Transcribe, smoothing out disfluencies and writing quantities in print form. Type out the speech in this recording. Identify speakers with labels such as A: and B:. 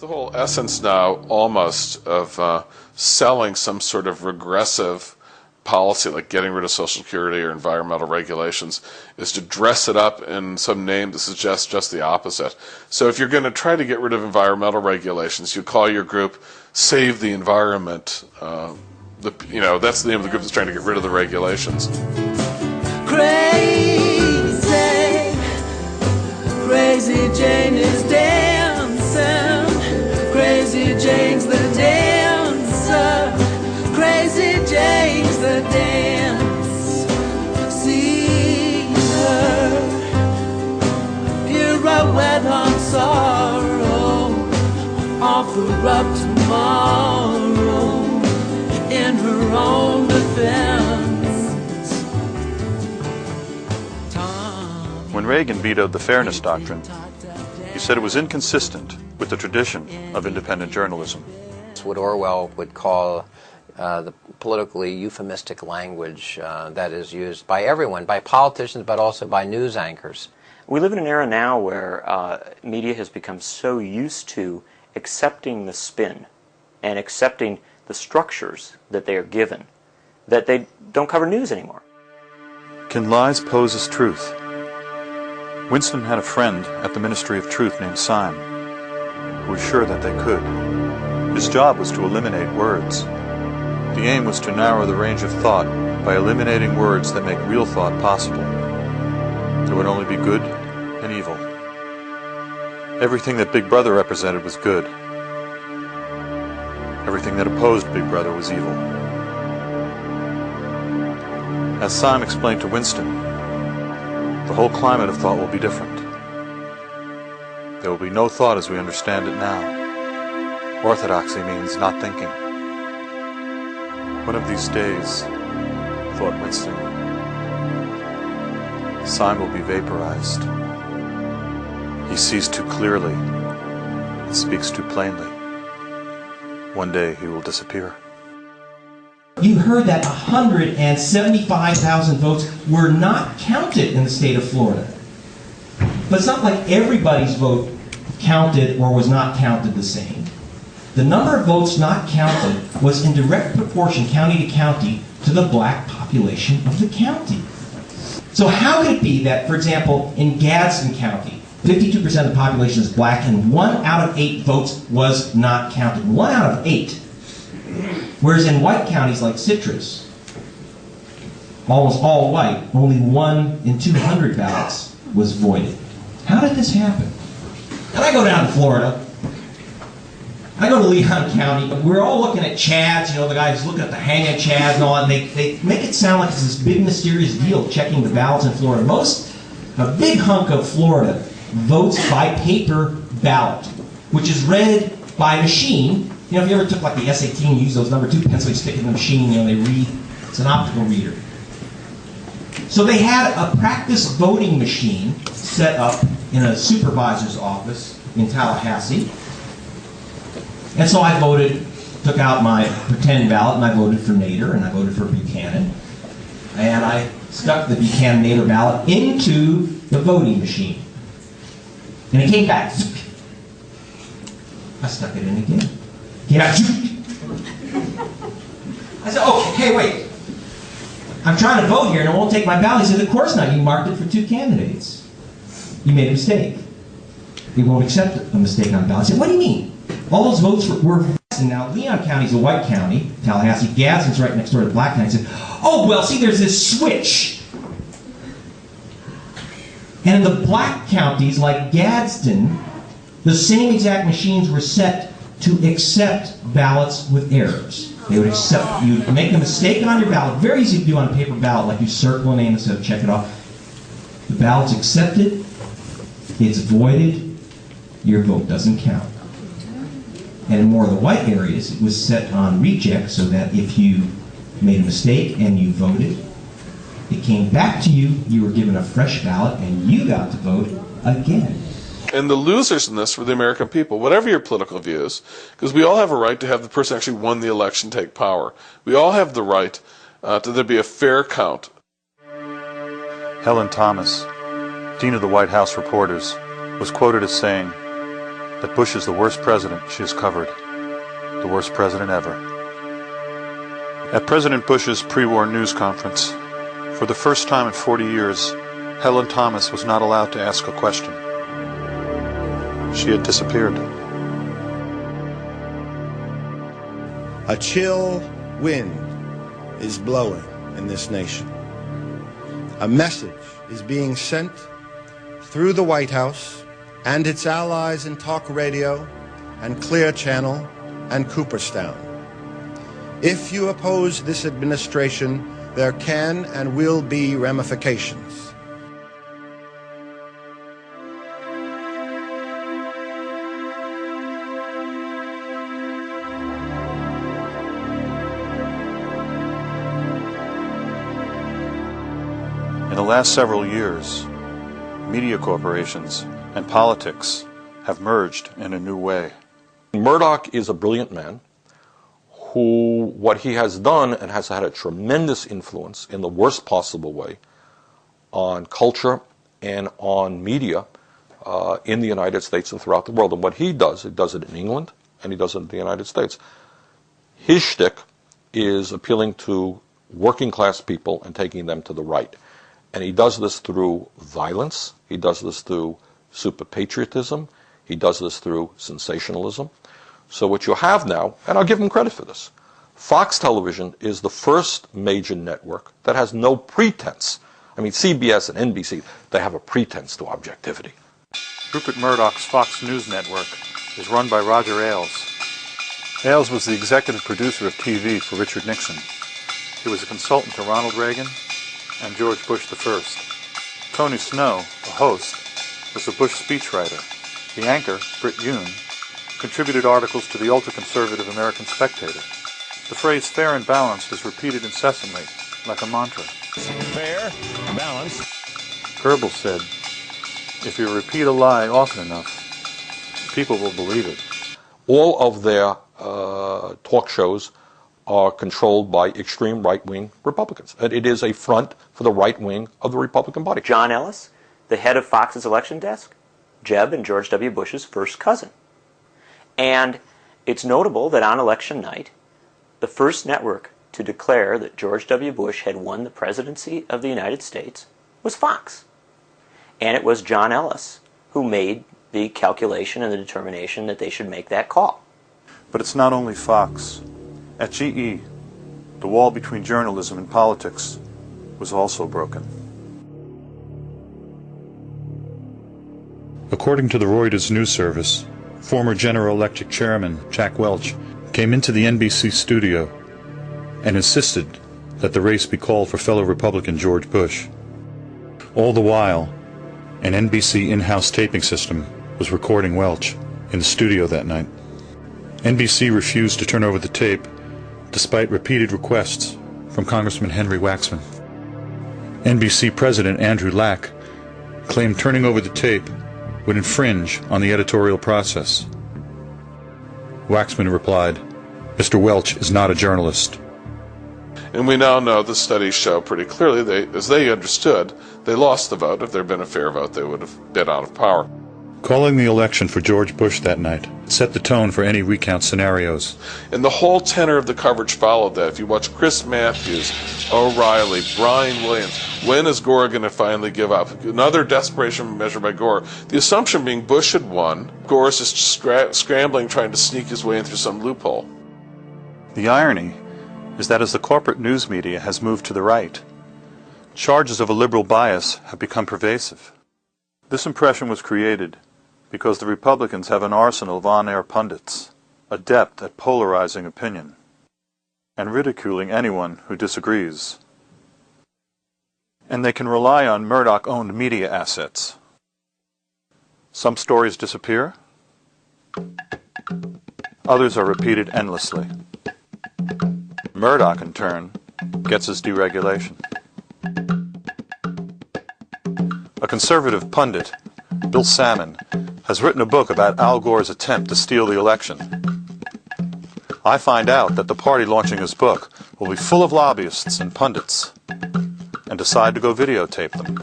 A: The whole essence now almost of selling some sort of regressive policy like getting rid of Social Security or environmental regulations is to dress it up in some name that suggests just the opposite. So if you're going to try to get rid of environmental regulations, you call your group Save the Environment. That's the name of the group that's trying to get rid of the regulations.
B: Crazy, crazy Jane is dancing. Crazy Jane's the dancer. Crazy Jane's the dance. See her pirouette on sorrow, offer up tomorrow in her own defense.
C: When Reagan vetoed the Fairness Doctrine, he said it was inconsistent with the tradition of independent journalism.
D: It's what Orwell would call the politically euphemistic language that is used by everyone, by politicians, but also by news anchors.
E: We live in an era now where media has become so used to accepting the spin and accepting the structures that they are given that they don't cover news anymore.
C: Can lies pose as truth? Winston had a friend at the Ministry of Truth named Syme, who was sure that they could. His job was to eliminate words. The aim was to narrow the range of thought by eliminating words that make real thought possible. There would only be good and evil. Everything that Big Brother represented was good. Everything that opposed Big Brother was evil. As Syme explained to Winston, the whole climate of thought will be different. There will be no thought as we understand it now. Orthodoxy means not thinking. One of these days, thought Winston, Syme will be vaporized. He sees too clearly and speaks too plainly. One day he will disappear.
F: You heard that 175,000 votes were not counted in the state of Florida. But it's not like everybody's vote counted or was not counted the same. The number of votes not counted was in direct proportion, county to county, to the black population of the county. So how could it be that, for example, in Gadsden County, 52% of the population is black and 1 out of 8 votes was not counted? 1 out of 8. Whereas in white counties like Citrus, almost all white, only 1 in 200 ballots was voided. How did this happen? And I go down to Florida. I go to Leon County, but we're all looking at Chads, the guys looking at the hang-up Chads and all that, and they make it sound like it's this big mysterious deal checking the ballots in Florida. A big hunk of Florida votes by paper ballot, which is read by machine. If you ever took like the SAT and used those number 2 pencils, you stick it in the machine, they read. It's an optical reader. So they had a practice voting machine set up in a supervisor's office in Tallahassee. And so I took out my pretend ballot, and I voted for Nader, and I voted for Buchanan. And I stuck the Buchanan-Nader ballot into the voting machine. And it came back. I stuck it in again. Came out. I said, okay, hey, wait. I'm trying to vote here, and it won't take my ballot. He said, of course not. You marked it for 2 candidates. You made a mistake. He won't accept a mistake on the ballot. I said, what do you mean? All those votes were and now Leon County's a white county, Tallahassee. Gadsden's right next door to Black County. I said, oh, well, see, there's this switch. And in the black counties, like Gadsden, the same exact machines were set to accept ballots with errors. They would accept, you'd make a mistake on your ballot, very easy to do on a paper ballot, like you circle a name instead of check it off. The ballot's accepted, it's voided, your vote doesn't count. And in more of the white areas, it was set on reject so that if you made a mistake and you voted, it came back to you, you were given a fresh ballot, and you got to vote again.
A: And the losers in this were the American people, whatever your political views, because we all have a right to have the person who actually won the election take power. We all have the right to there be a fair count.
C: Helen Thomas, Dean of the White House Reporters, was quoted as saying, that Bush is the worst president she has covered, the worst president ever. At President Bush's pre-war news conference, for the first time in 40 years, Helen Thomas was not allowed to ask a question. She had disappeared.
G: A chill wind is blowing in this nation. A message is being sent through the White House and its allies in talk radio and Clear Channel and Cooperstown. If you oppose this administration, there can and will be ramifications.
C: In the last several years, media corporations and politics have merged in a new way.
H: Murdoch is a brilliant man who, what he has done and has had a tremendous influence in the worst possible way on culture and on media in the United States and throughout the world. And what he does it in England and he does it in the United States. His shtick is appealing to working class people and taking them to the right. And he does this through violence, he does this through super patriotism, he does this through sensationalism. So what you have now, and I'll give him credit for this, Fox Television is the first major network that has no pretense. I mean, CBS and NBC, they have a pretense to objectivity.
C: Rupert Murdoch's Fox News Network is run by Roger Ailes. Ailes was the executive producer of TV for Richard Nixon. He was a consultant to Ronald Reagan and George Bush I. Tony Snow, the host, was a Bush speechwriter. The anchor, Britt Yoon, contributed articles to the ultra-conservative American Spectator. The phrase fair and balanced is repeated incessantly, like a mantra.
I: Fair, balanced.
C: Goebbels said, if you repeat a lie often enough, people will believe it.
H: All of their talk shows are controlled by extreme right-wing Republicans. And it is a front for the right wing of the Republican Party.
E: John Ellis, the head of Fox's election desk, Jeb and George W. Bush's first cousin. And it's notable that on election night, the first network to declare that George W. Bush had won the presidency of the United States was Fox. And it was John Ellis who made the calculation and the determination that they should make that call.
C: But it's not only Fox. At GE, the wall between journalism and politics was also broken. According to the Reuters news service, former General Electric chairman Jack Welch came into the NBC studio and insisted that the race be called for fellow Republican George Bush. All the while, an NBC in-house taping system was recording Welch in the studio that night. NBC refused to turn over the tape despite repeated requests from Congressman Henry Waxman. NBC President Andrew Lack claimed turning over the tape would infringe on the editorial process. Waxman replied, "Mr. Welch is not a journalist."
A: And we now know the studies show pretty clearly, as they understood, they lost the vote. If there had been a fair vote, they would have been out of power.
C: Calling the election for George Bush that night set the tone for any recount scenarios.
A: And the whole tenor of the coverage followed that. If you watch Chris Matthews, O'Reilly, Brian Williams, when is Gore going to finally give up? Another desperation measure by Gore. The assumption being Bush had won. Gore is just scrambling, trying to sneak his way in through some loophole.
C: The irony is that as the corporate news media has moved to the right, charges of a liberal bias have become pervasive. This impression was created because the Republicans have an arsenal of on-air pundits, adept at polarizing opinion, and ridiculing anyone who disagrees. And they can rely on Murdoch-owned media assets. Some stories disappear, others are repeated endlessly. Murdoch, in turn, gets his deregulation. A conservative pundit, Bill Salmon, has written a book about Al Gore's attempt to steal the election. I find out that the party launching his book will be full of lobbyists and pundits, and decide to go videotape them.